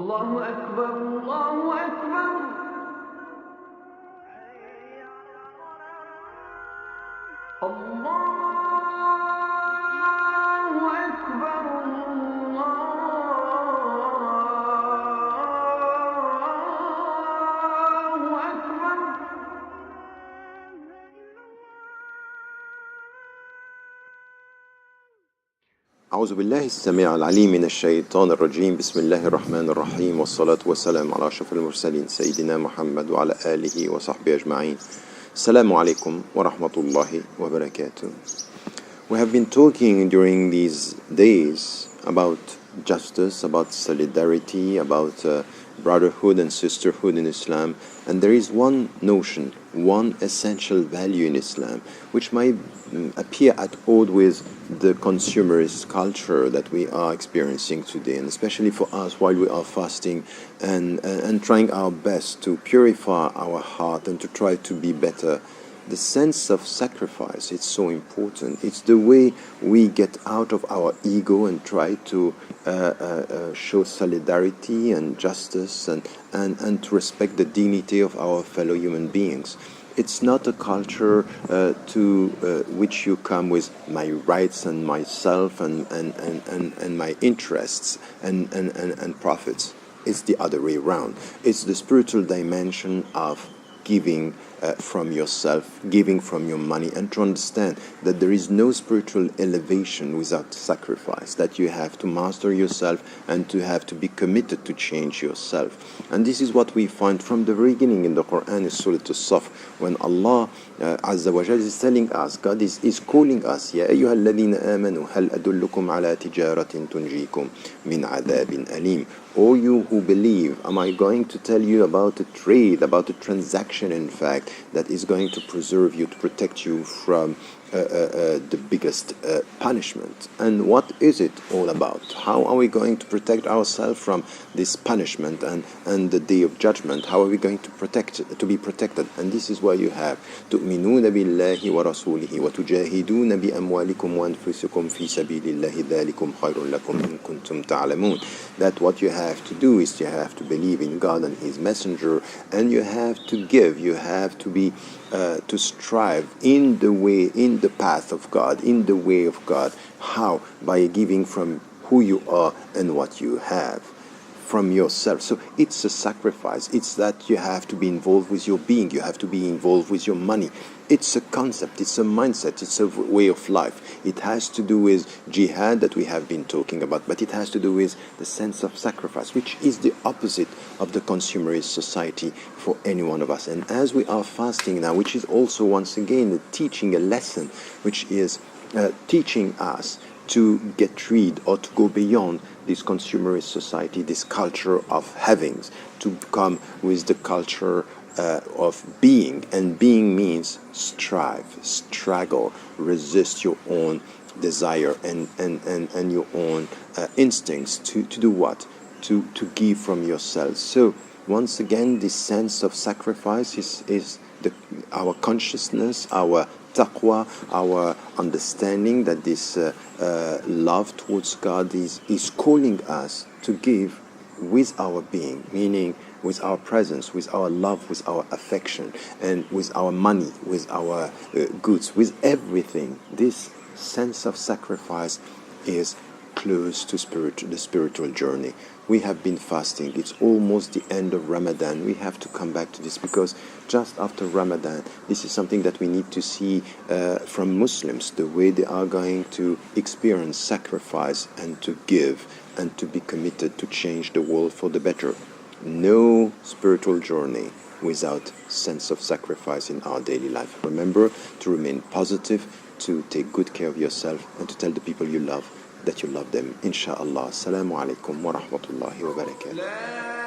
الله أكبر الله أكبر الله أكبر الله أكبر. أعوذ بالله السميع العليم من الشيطان الرجيم. بسم الله الرحمن الرحيم، والصلاة والسلام على أشرف المرسلين سيدنا محمد وعلى آله وصحبه أجمعين. السلام عليكم ورحمة الله وبركاته. We have been talking during these days about justice, about solidarity, about brotherhood and sisterhood in Islam, and there is one notion, one essential value in Islam which might appear at odds with the consumerist culture that we are experiencing today, and especially for us while we are fasting and trying our best to purify our heart and to try to be better. The sense of sacrifice, it's so important. It's the way we get out of our ego and try to show solidarity and justice and to respect the dignity of our fellow human beings. It's not a culture to which you come with my rights and myself and my interests and profits. It's the other way around. It's the spiritual dimension of giving from yourself, giving from your money, and to understand that there is no spiritual elevation without sacrifice, that you have to master yourself and to have to be committed to change yourself. And this is what we find from the beginning in the Quran, is Surah As-Saff, when Allah Azza wa Jalla is telling us, God is calling us, يَا أَيُّهَا الَّذِينَ آمَنُوا هَلْ أَدُلُّكُمْ عَلَى تِجَارَةٍ تُنْجِيكُمْ مِنْ عَذَابٍ أَلِيمٍ. O you who believe, am I going to tell you about a trade, about a transaction, in fact, that is going to preserve you, to protect you from the biggest punishment? And what is it all about? How are we going to protect ourselves from this punishment and the day of judgment? How are we going to be protected? And this is why you have تؤمنون بالله ورسوله وتجاهدون بأموالكم وأنفسكم في سبيل الله ذلكم خير لكم إن كنتم تعلمون. That what you have to do is you have to believe in God and His Messenger, and you have to give, you have to be to strive in the way, in the path of God, in the way of God. How? By giving from who you are and what you have, from yourself. So it's a sacrifice. It's that you have to be involved with your being, you have to be involved with your money. It's a concept, it's a mindset, it's a way of life. It has to do with jihad that we have been talking about, but it has to do with the sense of sacrifice, which is the opposite of the consumerist society for any one of us. And as we are fasting now, which is also once again teaching a lesson, which is teaching us to get rid or to go beyond this consumerist society, this culture of havings, to come with the culture of being. And being means strive, struggle, resist your own desire and your own instincts to do what? To give from yourself. So once again, this sense of sacrifice is our consciousness, our taqwa, our understanding that this love towards God is calling us to give with our being, meaning with our presence, with our love, with our affection, and with our money, with our goods, with everything. This sense of sacrifice is close to the spiritual journey. We have been fasting. It's almost the end of Ramadan. We have to come back to this, because just after Ramadan, this is something that we need to see from Muslims, the way they are going to experience sacrifice and to give and to be committed to change the world for the better. No spiritual journey without sense of sacrifice in our daily life. Remember to remain positive, to take good care of yourself, and to tell the people you love that you love them. Insha'Allah. Assalamu alaikum wa rahmatullahi wa barakatuh.